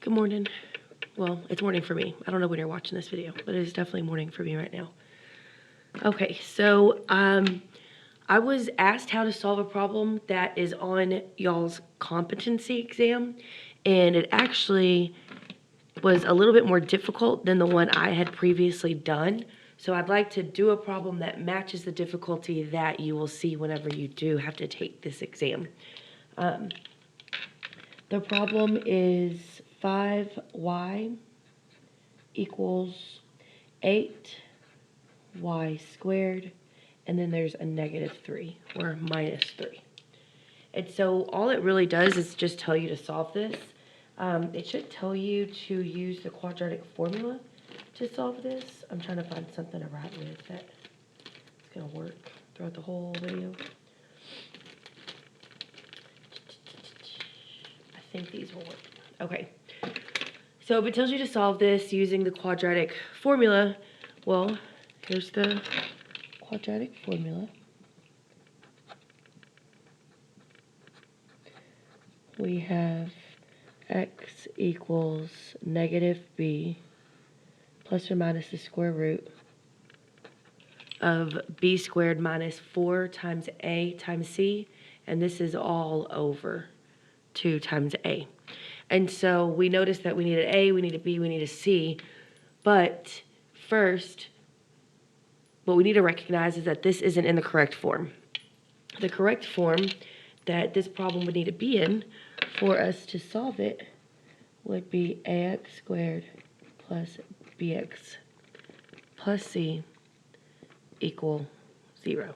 Good morning. Well, it's morning for me. I don't know when you're watching this video, but it is definitely morning for me right now. Okay, so I was asked how to solve a problem that is on y'all's competency exam, and it actually was a little bit more difficult than the one I had previously done. So I'd like to do a problem that matches the difficulty that you will see whenever you do have to take this exam. The problem is 5y equals 8y squared, and then there's a negative 3 or minus 3. And so all it really does is just tell you to solve this. It should tell you to use the quadratic formula to solve this. I'm trying to find something to write with that it's going to work throughout the whole video. I think these will work. Okay. So if it tells you to solve this using the quadratic formula, well, here's the quadratic formula. We have x equals negative b plus or minus the square root of b squared minus 4 times a times c, and this is all over 2 times a. And so we noticed that we need an a, we need a b, we need a c, but first, what we need to recognize is that this isn't in the correct form. The correct form that this problem would need to be in for us to solve it would be ax squared plus bx plus c equal 0.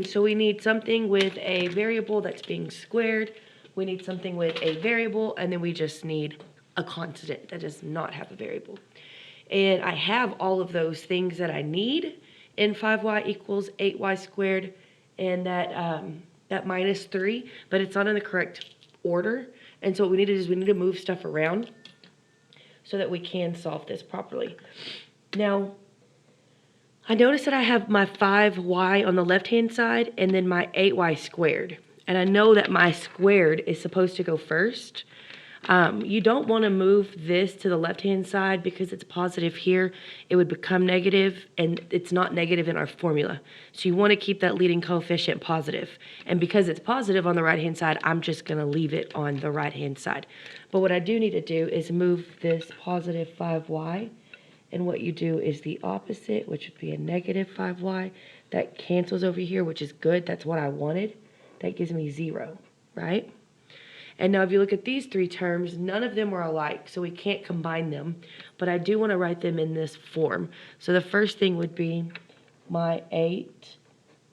So we need something with a variable that's being squared, we need something with a variable, and then we just need a constant that does not have a variable. And I have all of those things that I need in 5y equals 8y squared and that minus 3, but it's not in the correct order. And so what we need to do is we need to move stuff around so that we can solve this properly. Now, I notice that I have my 5y on the left-hand side and then my 8y squared. And I know that my squared is supposed to go first. You don't want to move this to the left-hand side because it's positive here. It would become negative, and it's not negative in our formula. So you want to keep that leading coefficient positive. And because it's positive on the right-hand side, I'm just going to leave it on the right-hand side. But what I do need to do is move this positive 5y, and what you do is the opposite, which would be a negative 5y. That cancels over here, which is good. That's what I wanted. That gives me 0, right? And now if you look at these three terms, none of them are alike, so we can't combine them. But I do want to write them in this form. So the first thing would be my 8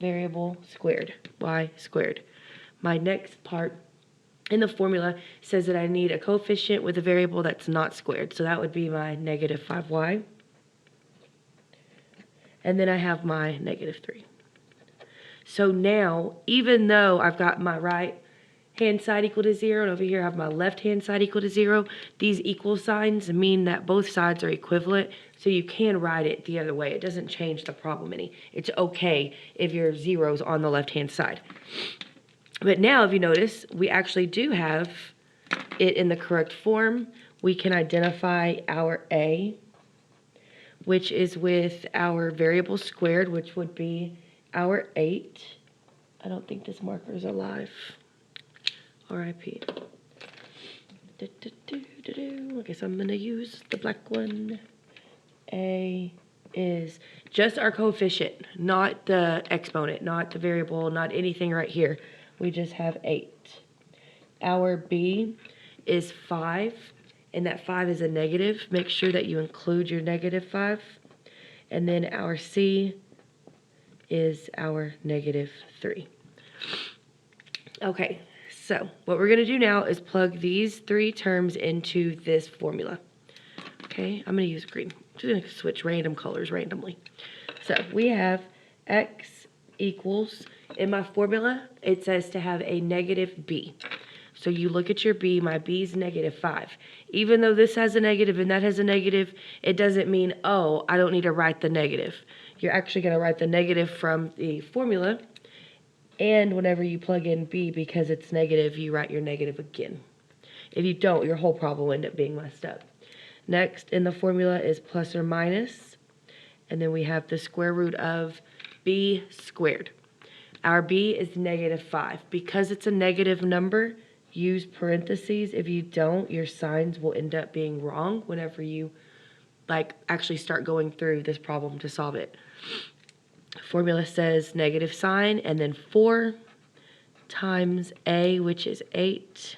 variable squared, y squared. My next part in the formula says that I need a coefficient with a variable that's not squared. So that would be my negative 5y. And then I have my negative 3. So now, even though I've got my right hand side equal to 0, and over here I have my left hand side equal to 0, these equal signs mean that both sides are equivalent, so you can write it the other way. It doesn't change the problem any. It's okay if your 0's on the left hand side. But now, if you notice, we actually do have it in the correct form. We can identify our a, which is with our variable squared, which would be our 8. I don't think this marker is alive. R.I.P. I guess I'm going to use the black one. A is just our coefficient, not the exponent, not the variable, not anything right here. We just have 8. Our B is 5, and that 5 is a negative. Make sure that you include your negative 5. And then our C is our negative 3. Okay. So what we're going to do now is plug these 3 terms into this formula. Okay, I'm going to use green. I'm just going to switch random colors randomly. So we have x equals, in my formula, it says to have a negative b. So you look at your b, my b is negative 5. Even though this has a negative and that has a negative, it doesn't mean, oh, I don't need to write the negative. You're actually going to write the negative from the formula. And whenever you plug in b, because it's negative, you write your negative again. If you don't, your whole problem will end up being messed up. Next in the formula is plus or minus, and then we have the square root of b squared. Our b is -5. Because it's a negative number, use parentheses. If you don't, your signs will end up being wrong whenever you actually start going through this problem to solve it. Formula says negative sign and then 4 times a, which is 8,